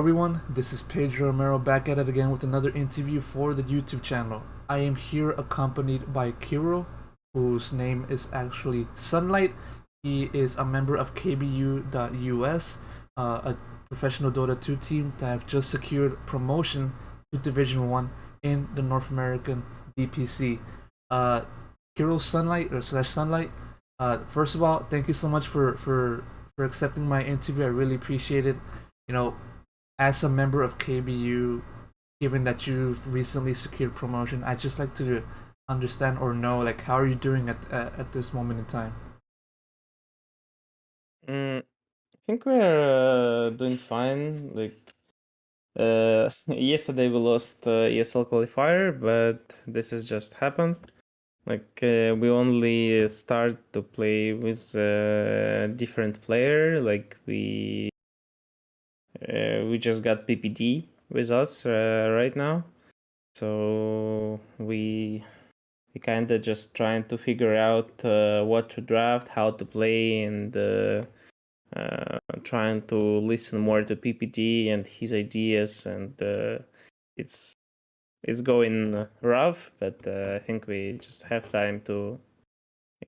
everyone, this is Pedro Romero back at it again with another interview for the YouTube channel. I am here accompanied by Kirill, whose name is actually Sunlight. He is a member of KBU.US, a professional Dota 2 team that have just secured promotion to Division 1 in the North American DPC. Uh, Kirill Sunlight, or slash Sunlight, first of all, thank you so much for accepting my interview. I really appreciate it. You know, as a member of KBU, given that you've recently secured promotion, I'd just like to understand or know, like, how are you doing at this moment in time? I think we're doing fine. Yesterday we lost ESL qualifier, but this has just happened. We only start to play with a different player. We just got PPD with us right now, so we kind of just trying to figure out what to draft, how to play, and trying to listen more to PPT and his ideas, and it's it's going rough, but I think we just have time to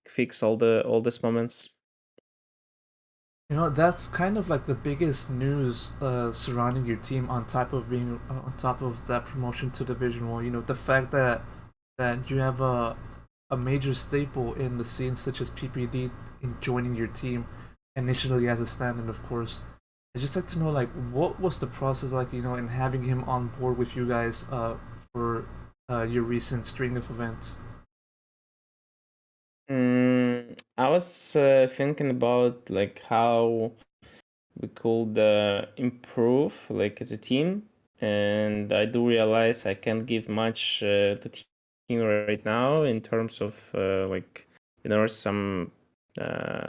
fix all these moments. That's kind of like the biggest news surrounding your team on top of being on top of that promotion to Division 1. The fact that you have a major staple in the scene such as PPD in joining your team initially as a stand-in, of course. I'd just like to know, like, what was the process like, in having him on board with you guys for your recent string of events. I was thinking about how we could improve as a team, and I do realize I can't give much to team right now in terms of some uh,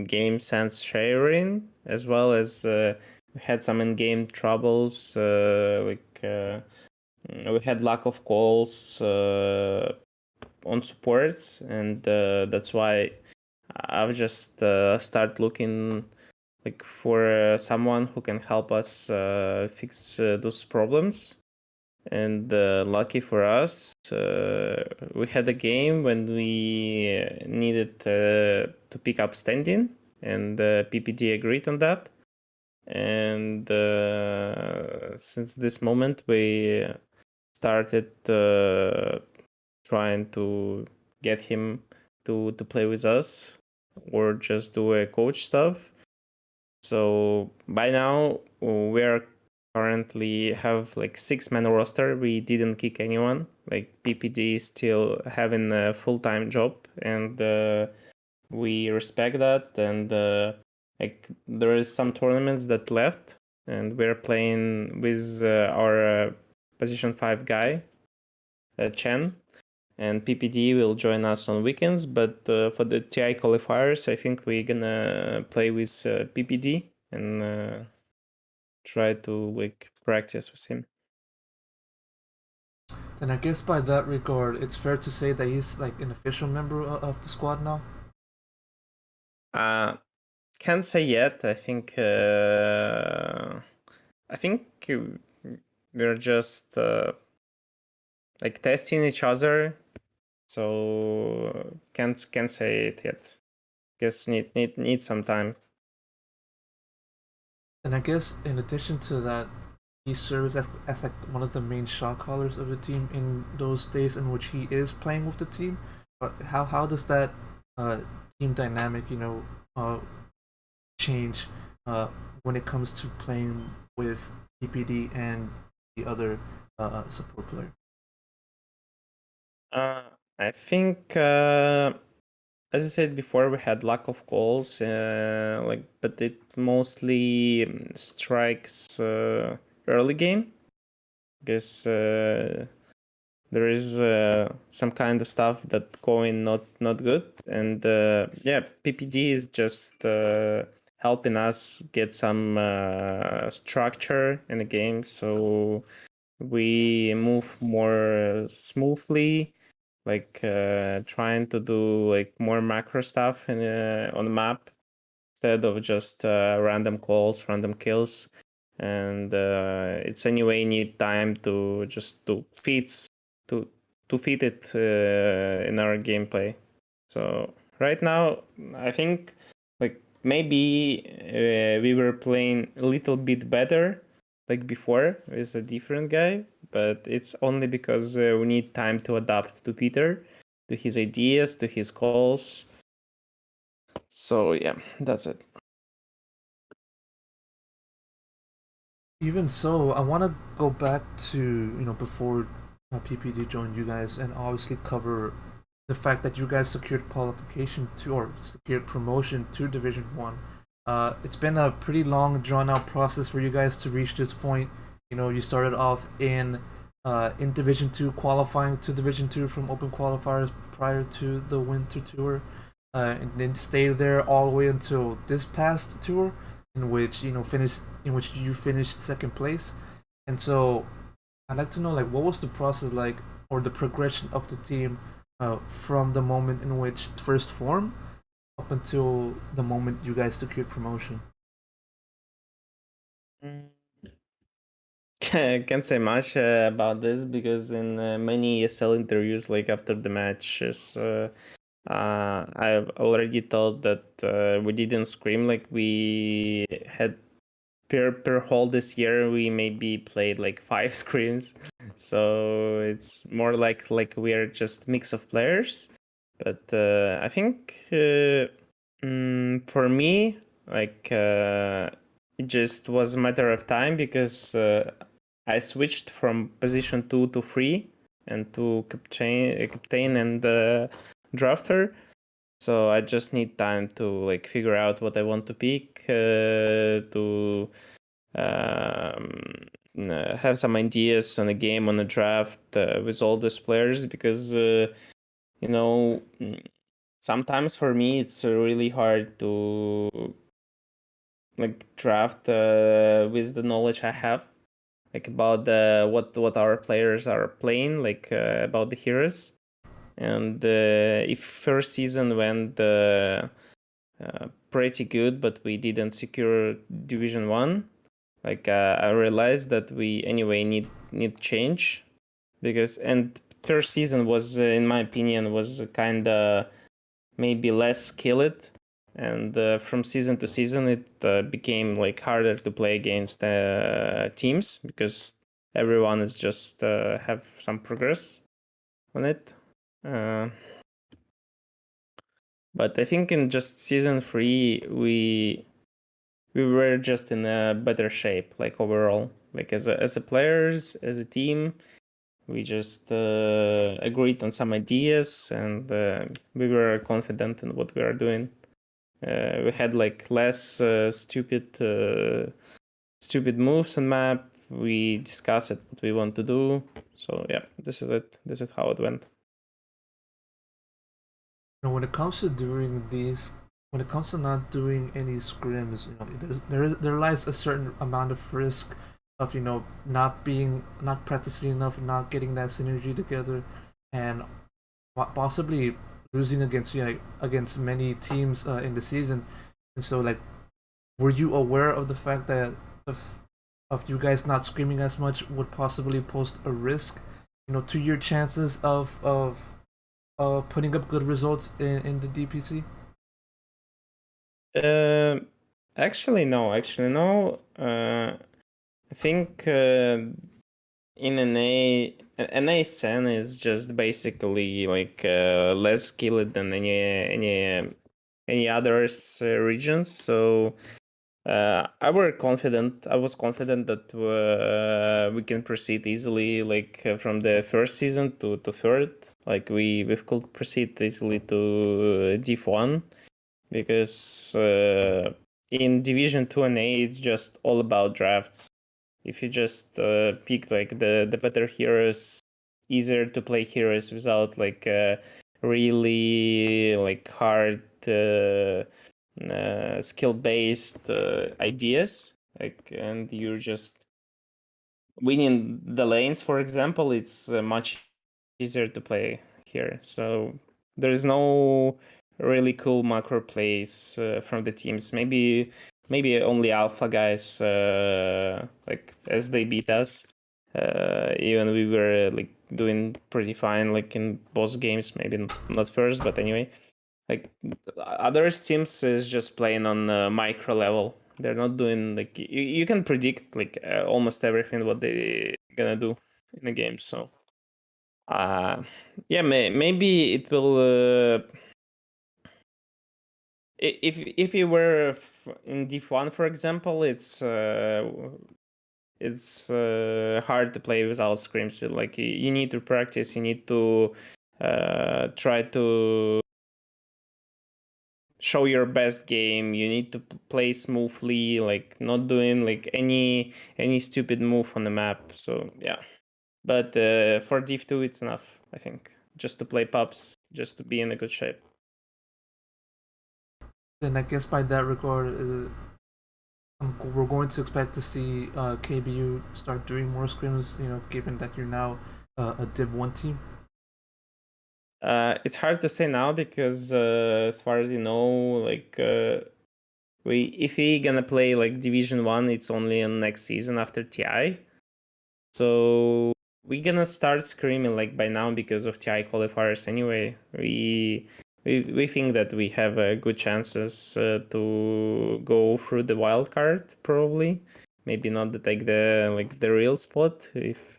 game sense sharing, as well as we had some in-game troubles. We had lack of calls on supports, and that's why I've just start looking for someone who can help us fix those problems. And lucky for us, we had a game when we needed to pick up standing, and PPD agreed on that. And since this moment, we started trying to get him to play with us or just do a coach stuff. So by now we are currently have 6-man roster. We didn't kick anyone. PPD is still having a full-time job, and we respect that. And there is some tournaments that left, and we're playing with our position 5 guy, Chen, and PPD will join us on weekends. But for the TI qualifiers, I think we're gonna play with PPD and try to practice with him. And I guess by that regard, it's fair to say that he's like an official member of the squad now. Uh, can't say yet. I think we're just testing each other, so can't say it yet. Guess need some time. And I guess in addition to that, he serves as like one of the main shot callers of the team in those days in which he is playing with the team. But how does that uh, team dynamic, change when it comes to playing with PPD and the other support player? Uh, I think, as I said before, we had lack of calls, but it mostly strikes early game. Guess there is some kind of stuff that going not good, and yeah, PPD is just helping us get some structure in the game, so we move more smoothly, trying to do more macro stuff on the map instead of just random calls, random kills. and it's anyway need time to just to fit it in our gameplay. So right now, I think like maybe we were playing a little bit better like before with a different guy, but it's only because we need time to adapt to Peter, to his ideas, to his calls. So yeah, that's it. Even so, I want to go back to before PPD joined you guys, and obviously cover the fact that you guys secured qualification to or secured promotion to Division One. It's been a pretty long, drawn out process for you guys to reach this point. You started off in Division Two, qualifying to Division Two from open qualifiers prior to the Winter Tour, and then stayed there all the way until this past tour, in which you finished second place. And so I'd like to know, like, what was the process like, or the progression of the team from the moment in which it first formed up until the moment you guys secured promotion. Can't say much about this because in many ESL interviews, like after the matches, I've already told that we didn't scream. Like we had per whole this year, we maybe played like 5 scrims, so it's more like we are just mix of players. But I think for me, like it just was a matter of time because I switched from position 2 to 3 and to captain and drafter. So I just need time to like figure out what I want to pick, to have some ideas on a game, on a draft with all these players, because sometimes for me it's really hard to like draft with the knowledge I have, like about what our players are playing, like about the heroes. And if first season went pretty good, but we didn't secure Division 1, like I realized that we anyway need change, because and first season was in my opinion was kind of maybe less skilled, and from season to season it became like harder to play against teams because everyone is just have some progress on it. But I think in just season 3 we were just in a better shape, like overall, like as a players, as a team. We just agreed on some ideas, and we were confident in what we are doing. We had like less stupid moves on map. We discussed what we want to do. So yeah, this is it. This is how it went. When it comes to when it comes to not doing any scrims, there lies a certain amount of risk of not practicing enough, not getting that synergy together, and possibly losing against against many teams in the season. And so, like, were you aware of the fact that of you guys not screaming as much would possibly pose a risk, to your chances of putting up good results in the DPC? Uh, Actually, no. Actually, no. I think in NA scene is just basically like less skilled than any others regions. So I was confident that we can proceed easily, like from the first season to third. Like we could proceed easily to Div 1, because in Division 2 NA it's just all about drafts. If you just pick like the better heroes, easier to play heroes without like really like hard skill based ideas, like, and you're just winning the lanes, for example, it's much easier to play here. So there is no really cool macro plays from the teams. Maybe maybe only alpha guys, like as they beat us. Even we were like doing pretty fine, like in both games, maybe not first, but anyway. Like other teams is just playing on micro level. They're not doing like you can predict like almost everything what they gonna do in the game. So yeah, maybe it will. If you were in Div 1, for example, it's hard to play without scrims. Like you need to practice. You need to try to show your best game. You need to play smoothly, like not doing like any stupid move on the map. So yeah, but for Div 2 it's enough, I think, just to play pubs, just to be in a good shape. Then I guess by that regard, we're going to expect to see KBU start doing more scrims. Given that you're now a Div 1 team. It's hard to say now because as far as you know, like if we gonna play like Division 1, it's only on next season after TI. So we're gonna start screaming like by now because of TI qualifiers anyway. We think that we have good chances to go through the wild card probably. Maybe not to take the real spot, if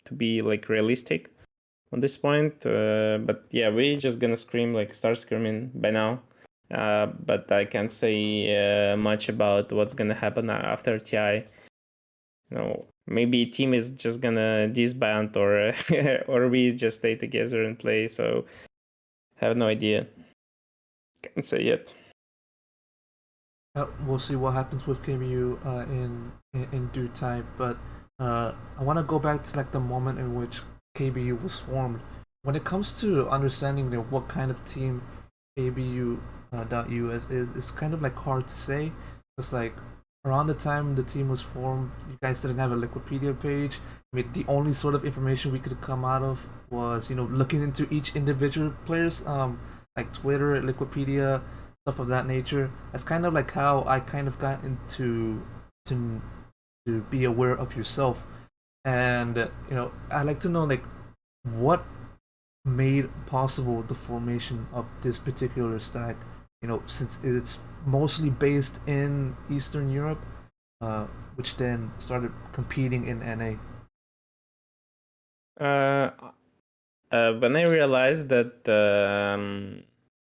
to be like realistic on this point. But yeah, we're just gonna start screaming by now. But I can't say much about what's gonna happen after TI. Maybe team is just gonna disband or or we just stay together and play. So have no idea. Can't say yet. We'll see what happens with KBU in due time. But I want to go back to like the moment in which KBU was formed. When it comes to understanding what kind of team KBU .us is, it's kind of like hard to say. It's like around the time the team was formed, you guys didn't have a Wikipedia page. I mean, the only sort of information we could come out of was looking into each individual players, like Twitter, Wikipedia, stuff of that nature. That's kind of like how I kind of got into to to be aware of yourself, and I'd like to know like what made possible the formation of this particular stack. Since it's mostly based in Eastern Europe, which then started competing in NA. When I realized that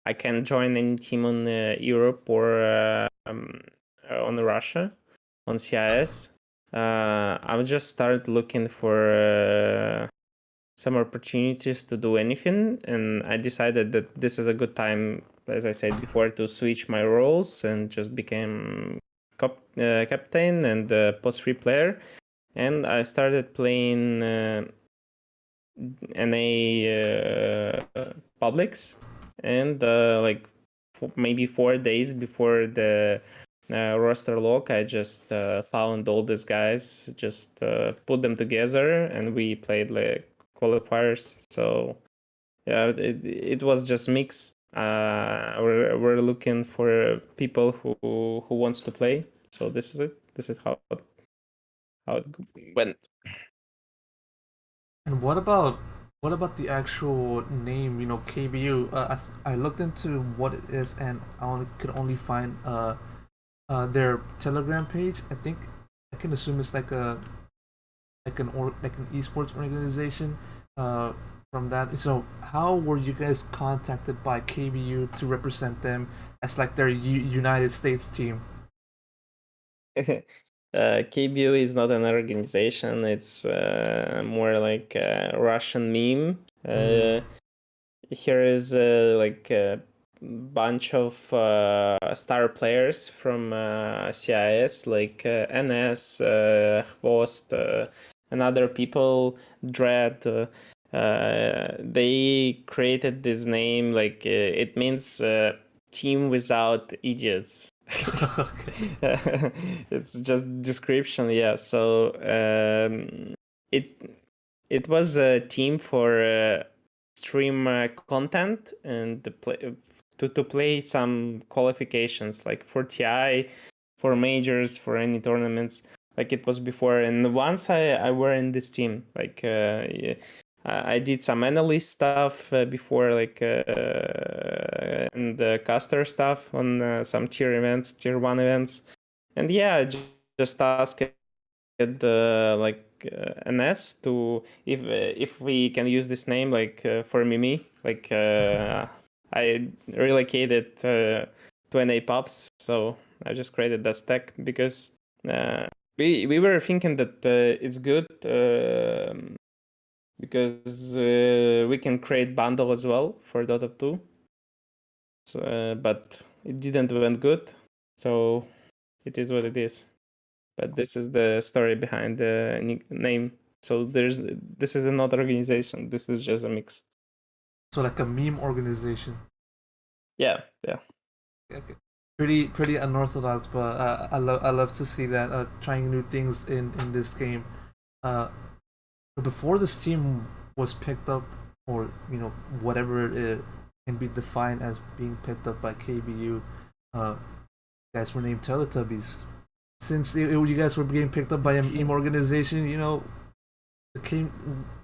I can join any team on Europe or on Russia, on CIS, I've just started looking for some opportunities to do anything, and I decided that this is a good time, as I said before, to switch my roles and just became captain and post-free player, and I started playing NA publics, and maybe 4 days before the roster lock, I just found all these guys, just put them together, and we played like qualifiers. So yeah, it was just mix. We're looking for people who wants to play. So this is it. This is how it went. And what about the actual name? KBU. I looked into what it is, and could only find their Telegram page. I think I can assume it's like an esports organization. From that, so how were you guys contacted by KBU to represent them as like their United States team? KBU is not an organization. It's more like a Russian meme. Here is like a bunch of star players from CIS, like NS, Hvost, and other people, Dread. They created this name, like it means team without idiots. It's just description, yeah. So it was a team for stream content and to play some qualifications like for TI, for majors, for any tournaments like it was before. And once I were in this team, like yeah, I did some analyst stuff before, like and caster stuff on some tier 1 events. And yeah, just asked like NS to if we can use this name like for Mimi. Like I relocated to NA Pops, so I just created that stack because we were thinking that it's good because we can create bundle as well for Dota 2. So, but it didn't went good, so it is what it is. But this is the story behind the name. So this is not organization. This is just a mix. So like a meme organization. Yeah. Okay. Pretty unorthodox, but I love to see that trying new things in this game. But before this team was picked up, or whatever it can be defined as being picked up by KBU, you guys were named Teletubbies. Since you guys were being picked up by a meme organization, it came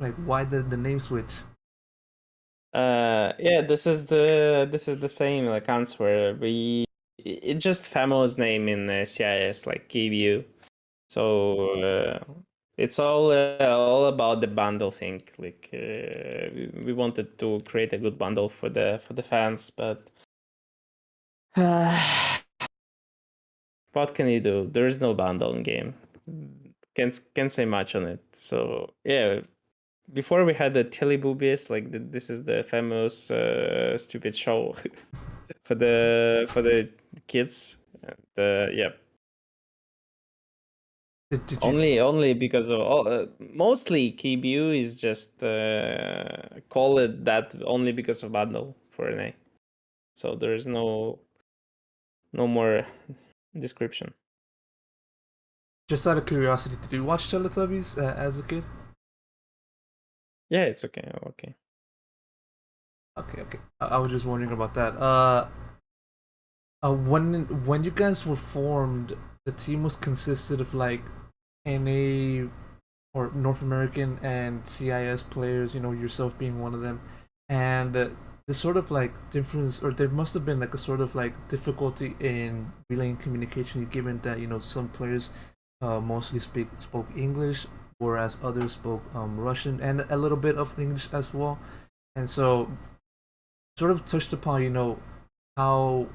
like why the name switch? Yeah, this is the same like answer. It's just famous name in CIS like KBU. So it's all about the bundle thing. Like we wanted to create a good bundle for the fans, but what can you do? There is no bundle in game. Can't say much on it. So yeah, before we had the Teletubbies, like this is the famous stupid show for the kids. Yeah. Did you Only because of mostly KBU is just call it that only because of bundle for NA. So there is no more description. just out of curiosity, did you watch Teletubbies as a kid? Yeah, it's okay. Okay. Okay. I was just wondering about that. When you guys were formed, the team was consisted of like NA or North American and CIS players. Yourself being one of them, and the sort of like difference, or there must have been like a sort of like difficulty in relaying communication, given that some players mostly spoke English, whereas others spoke Russian and a little bit of English as well, and so sort of touched upon how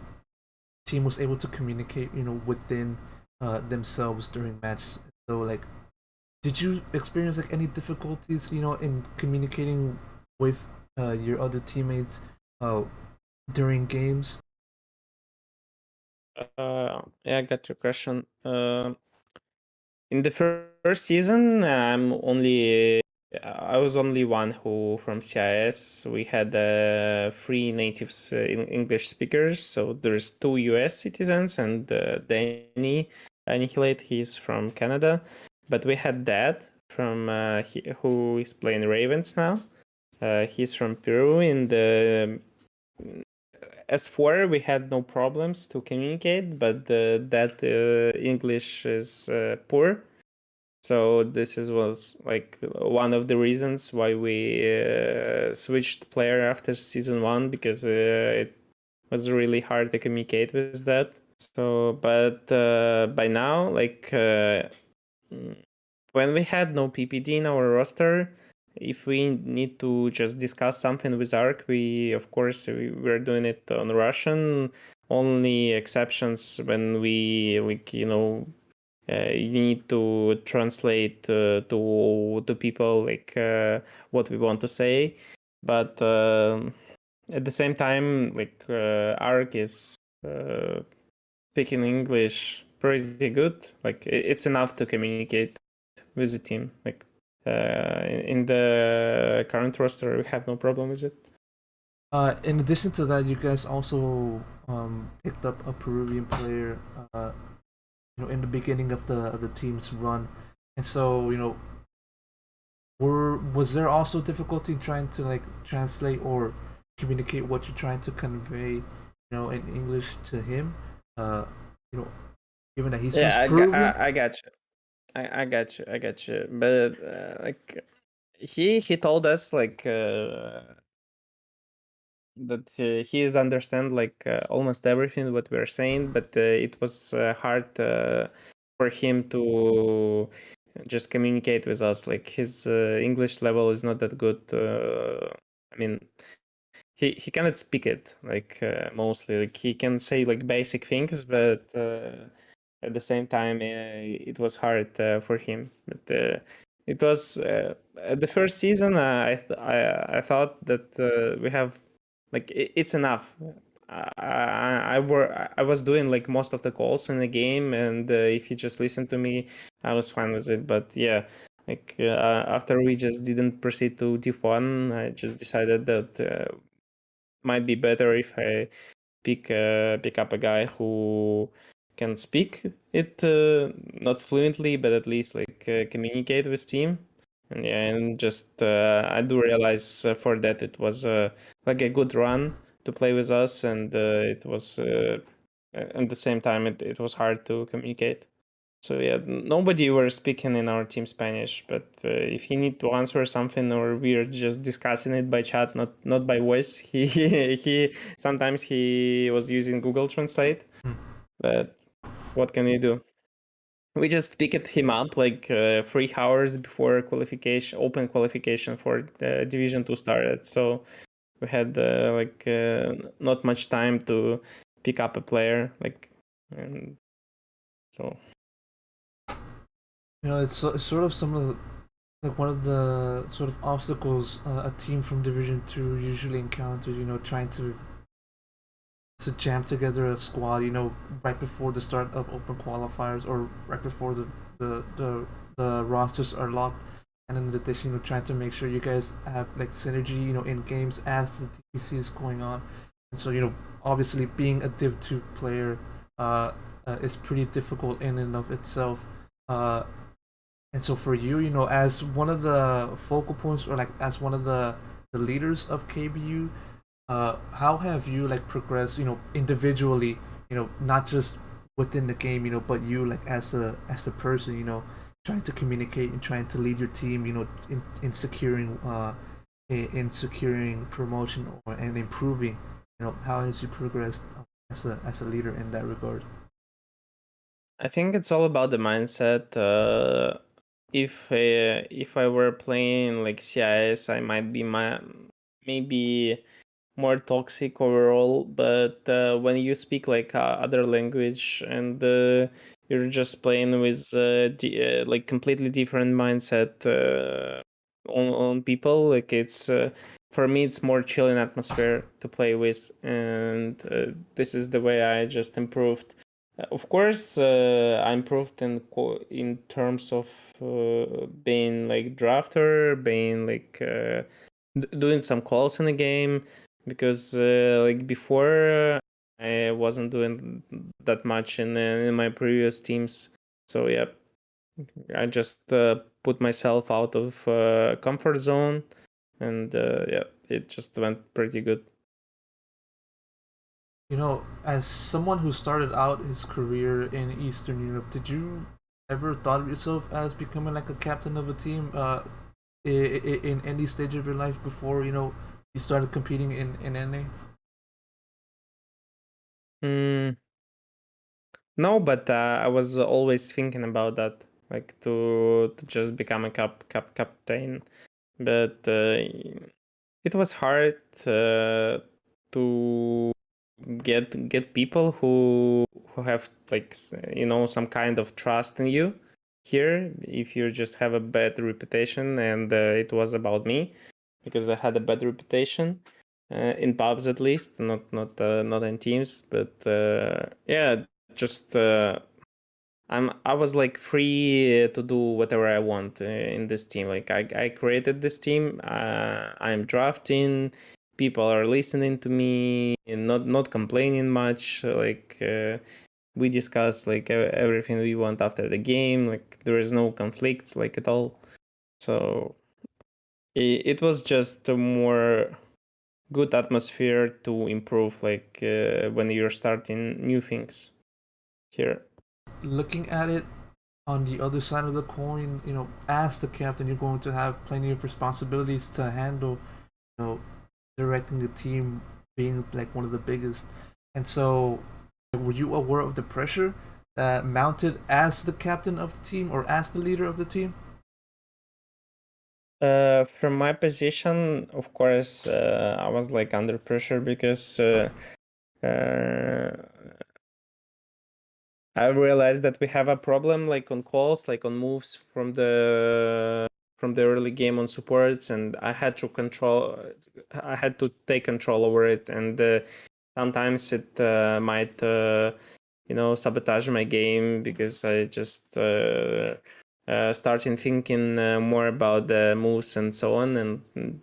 team was able to communicate within themselves during matches. So like, did you experience like any difficulties in communicating with your other teammates during games? Yeah, I got your question. In the first season, I was only one who from CIS. We had 3 natives English speakers. So there's 2 US citizens and Danny Annihilate. He's from Canada, but we had Dad from who is playing Ravens now. He's from Peru. In the S4 we had no problems to communicate, but that English is poor. So this was like one of the reasons why we switched player after season 1, because it was really hard to communicate with that. So, but by now, like when we had no PPD in our roster, if we need to just discuss something with ARC, of course we're doing it on Russian. Only exceptions when we you need to translate to people like what we want to say, but at the same time, like ARC is speaking English pretty good. Like it's enough to communicate with the team. Like in the current roster, we have no problem with it. In addition to that, you guys also picked up a Peruvian player, in the beginning of the team's run, and so was there also difficulty trying to like translate or communicate what you're trying to convey, in English to him? Uh, you know, given that he's from Yeah, Peruvian? I got you. I got you. But like he told us like that he is understand like almost everything what we're saying, but it was hard for him to just communicate with us. Like his English level is not that good. I mean, he cannot speak it like mostly. Like he can say like basic things, but at the same time, it was hard for him. But it was at the first season. I thought that we have like it's enough. I was doing like most of the calls in the game, and if you just listen to me, I was fine with it. But yeah, like after we just didn't proceed to Div 1, I just decided that might be better if I pick up a guy who can speak it not fluently, but at least like communicate with team. And yeah, and just I do realize for that it was like a good run to play with us, and it was at the same time it was hard to communicate. So yeah, nobody were speaking in our team Spanish, but if he need to answer something or we're just discussing it by chat, not by voice, he sometimes he was using Google Translate. Hmm. But what can you do? We just picked him up like 3 hours before qualification, open qualification for the Division 2 started. So we had not much time to pick up a player, like, and so. You know, it's sort of some of the, like one of the sort of obstacles a team from Division Two usually encounters. You know, trying to jam together a squad. You know, right before the start of open qualifiers or right before the the, the rosters are locked. And in addition, you know, trying to make sure you guys have like synergy, you know, in games as the DPC is going on. And so, you know, obviously being a Div 2 player is pretty difficult in and of itself. Uh, and so for you, you know, as one of the focal points or like as one of the leaders of KBU, how have you like progressed, you know, individually, you know, not just within the game, you know, but you like as a person, you know, trying to communicate and trying to lead your team, you know, in securing in securing promotion or and improving, you know, how has you progressed as a leader in that regard? I think it's all about the mindset. If I were playing like CIS, I might be maybe more toxic overall. But when you speak like other language and you're just playing with like completely different mindset on people, like it's for me it's more chilling atmosphere to play with, and this is the way I just improved. Of course, I improved in terms of being like drafter, being like doing some calls in the game, because like before I wasn't doing that much in my previous teams. So yeah, I just put myself out of comfort zone, and yeah, it just went pretty good. You know, as someone who started out his career in Eastern Europe, did you ever thought of yourself as becoming like a captain of a team in any stage of your life before you know you started competing in NA? Mm, no, but I was always thinking about that, like to just become a captain. But it was hard to get people who have like some kind of trust in you here. If you just have a bad reputation, and it was about me because I had a bad reputation in pubs, at least, not in teams, but yeah, just I was like free to do whatever I want in this team. Like I created this team. I'm drafting. People are listening to me and not complaining much. Like we discuss like everything we want after the game. Like there is no conflicts like at all. So it was just a more good atmosphere to improve. Like when you're starting new things here. looking at it on the other side of the coin, as the captain, you're going to have plenty of responsibilities to handle, directing the team, being like one of the biggest. And so, were you aware of the pressure that mounted as the captain of the team or as the leader of the team? From my position, of course, I was like under pressure because uh, I realized that we have a problem like on calls, like on moves from the early game on supports, and I had to take control over it, and sometimes it might sabotage my game because I just starting thinking more about the moves and so on, and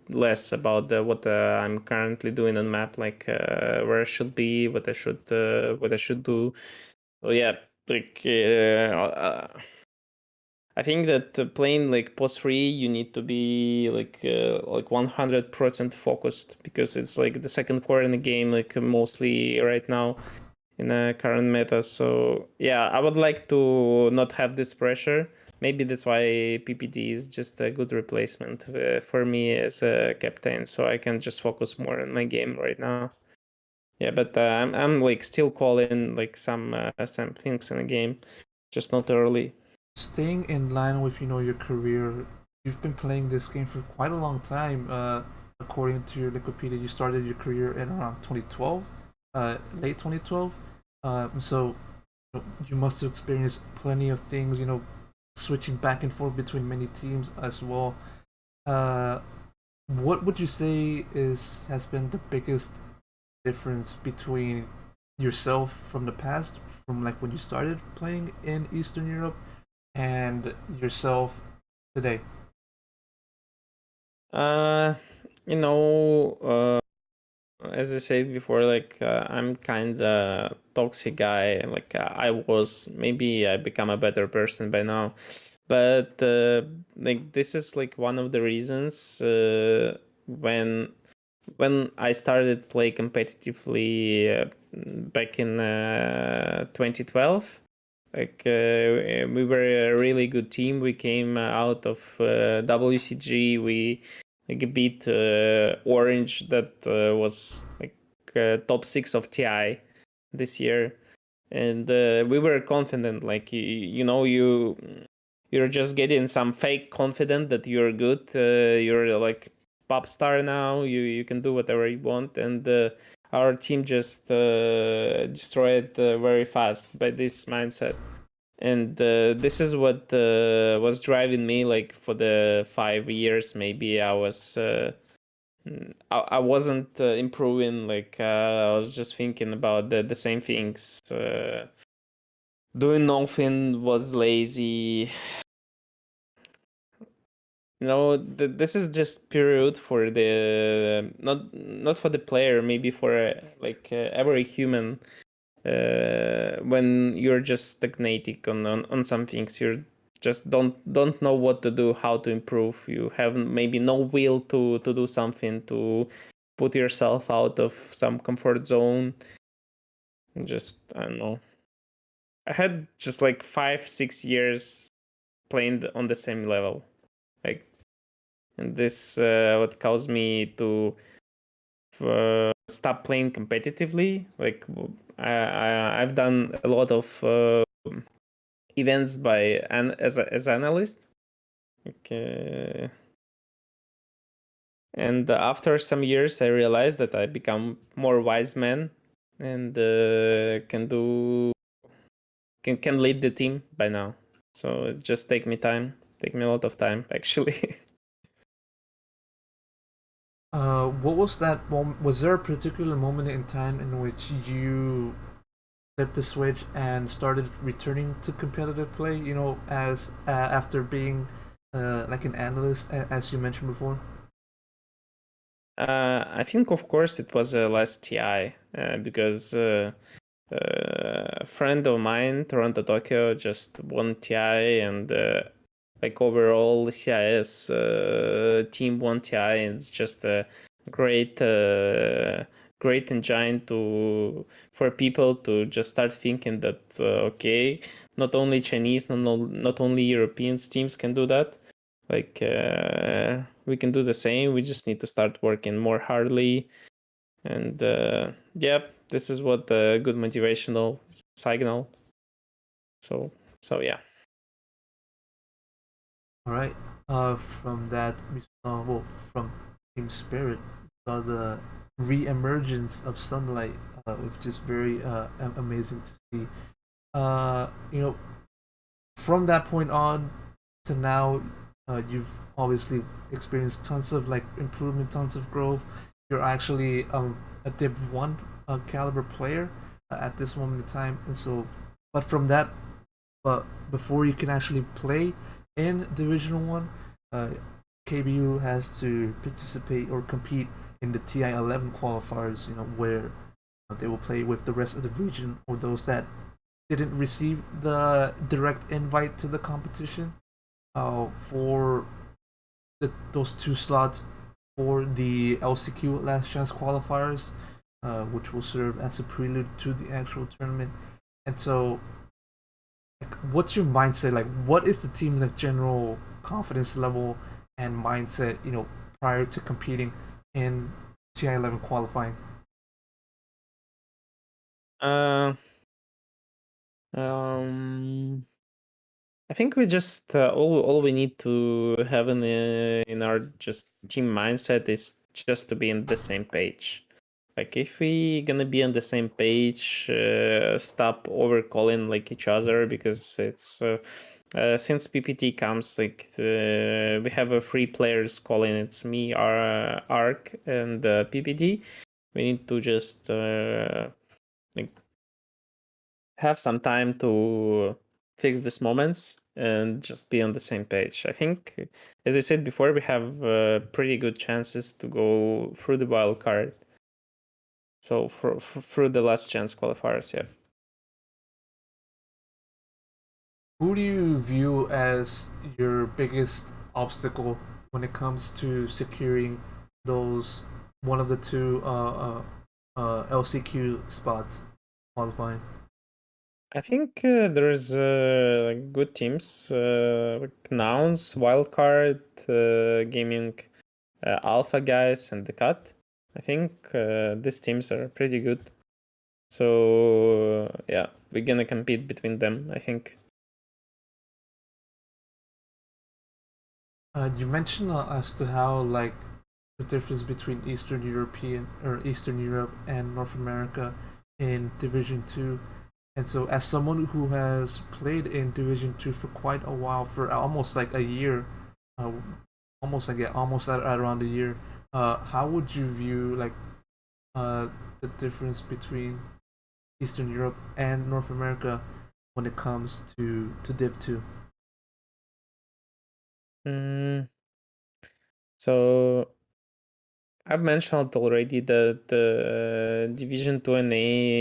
less about what I'm currently doing on map, like where I should be, what I should do. So yeah, like I think that playing like post 3, you need to be like 100% focused, because it's like the second core in the game, like mostly right now in the current meta. So yeah, I would like to not have this pressure. Maybe that's why PPD is just a good replacement for me as a captain, so I can just focus more on my game right now. Yeah, but I'm like still calling like some things in the game, just not early. Staying in line with your career, you've been playing this game for quite a long time. According to your Wikipedia, you started your career in around 2012, late 2012. So you must have experienced plenty of things. Switching back and forth between many teams as well. Uh, what would you say has been the biggest difference between yourself from the past, from like when you started playing in Eastern Europe, and yourself today? Uh, you know, as I said before, like I'm kind of toxic guy. Like I was, maybe I become a better person by now, but like this is like one of the reasons when I started play competitively back in 2012. Like we were a really good team. We came out of WCG. We like beat Orange, that was like top 6 of TI this year, and we were confident. Like you're just getting some fake confident that you're good. You're like pop star now. You can do whatever you want, and our team just destroyed very fast by this mindset. And this is what was driving me, like for the 5 years maybe I was I wasn't improving. Like I was just thinking about the same things. Doing nothing, was lazy. This is just period for the not for the player, maybe for every human. When you're just stagnating on some things, you just don't know what to do, how to improve. You have maybe no will to do something, to put yourself out of some comfort zone. Just I don't know. I had just like 5-6 years playing on the same level, like, and this what caused me to stop playing competitively. Like I've done a lot of events by as analyst. Okay. And after some years, I realized that I become more wise man, and can lead the team by now. So it just take me a lot of time actually. What was that moment? Was there a particular moment in time in which you flipped the switch and started returning to competitive play? As after being like an analyst, as you mentioned before. I think, of course, it was last TI because a friend of mine, Toronto Tokyo, just won TI, and like overall CIS team won TI, and it's just a great great engine for people to just start thinking that okay, not only Chinese, not only European teams can do that. Like we can do the same. We just need to start working more hardly, and this is what the good motivational signal. So yeah. All right. From that, from Team Spirit, we saw the re-emergence of Sunlight, which is very amazing to see. You know, from that point on to now, you've obviously experienced tons of like improvement, tons of growth. You're actually a Div 1 caliber player at this moment in time, and so, but from that, but before you can actually play in Division 1, KBU has to participate or compete in the TI11 qualifiers. Where they will play with the rest of the region or those that didn't receive the direct invite to the competition. For those 2 slots for the LCQ Last Chance qualifiers, which will serve as a prelude to the actual tournament. And so, like, what's your mindset? Like, what is the team's like general confidence level and mindset? Prior to competing in TI11 qualifying. Uh, um, I think we just all we need to have in our just team mindset is just to be on the same page. Like if we gonna be on the same page, stop over calling like each other, because it's since PPT comes, like we have a 3 players calling. It's me, Arc, and PPT. We need to just like have some time to fix these moments and just be on the same page. I think, as I said before, we have pretty good chances to go through the wild card. So through the last chance qualifiers, yeah. Who do you view as your biggest obstacle when it comes to securing those one of the 2 LCQ spots qualifying? I think there's like good teams like Nouns, Wildcard, Gaming, Alpha guys, and the Cut. I think these teams are pretty good. So yeah, we're gonna compete between them, I think. You mentioned as to how like the difference between Eastern Europe and North America in Division 2. And so, as someone who has played in Division 2 for quite a while, for almost like a year, uh, almost at around a year, how would you view like uh, the difference between Eastern Europe and North America when it comes to Div 2? Mm, so I've mentioned already that the Division 2 NA,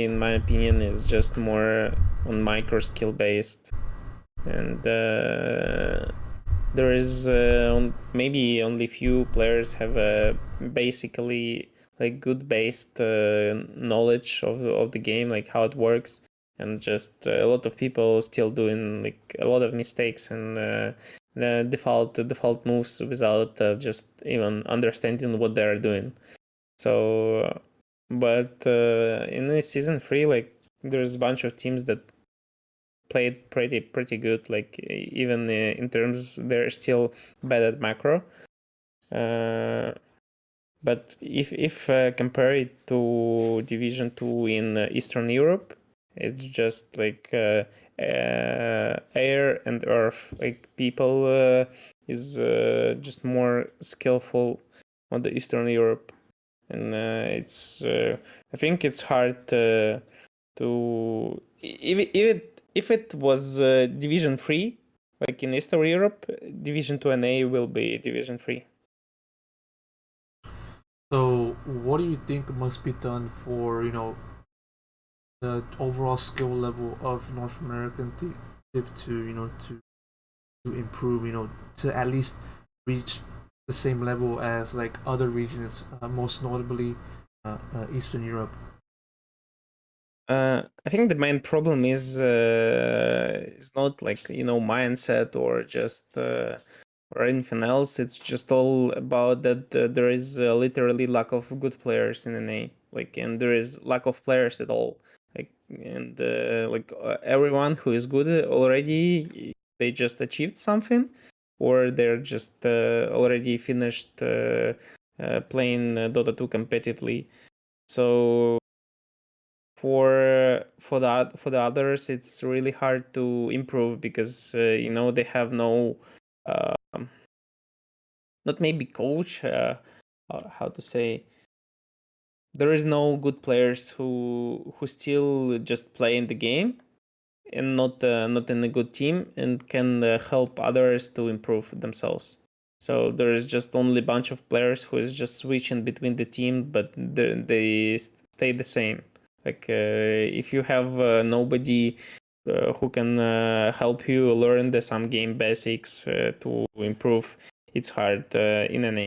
in my opinion, is just more on micro skill based, and there is maybe only few players have a basically like good based knowledge of the game, like how it works, and just a lot of people still doing like a lot of mistakes and the default moves without just even understanding what they're doing. So, but in the season 3, like there's a bunch of teams that played pretty good. Like even in terms, they're still bad at macro. But if compare it to Division 2 in Eastern Europe, it's just like air and earth. Like people is just more skillful on the Eastern Europe, and it's I think it's hard to if it was Division 3, like in Eastern Europe, Division 2 NA will be Division 3. So, what do you think must be done for the overall skill level of North American Div 2? To improve, to at least reach the same level as like other regions, most notably Eastern Europe? I think the main problem is not like mindset or just or anything else. It's just all about that there is literally lack of good players in NA. And there is lack of players at all. And everyone who is good already, they just achieved something, or they're just already finished playing Dota 2 competitively. So for the others, it's really hard to improve because they have no not maybe coach, how to say, there is no good players who still just play in the game and not in a good team and can help others to improve themselves. So there is just only a bunch of players who is just switching between the team, but they stay the same. If you have nobody who can help you learn some game basics to improve, it's hard in NA.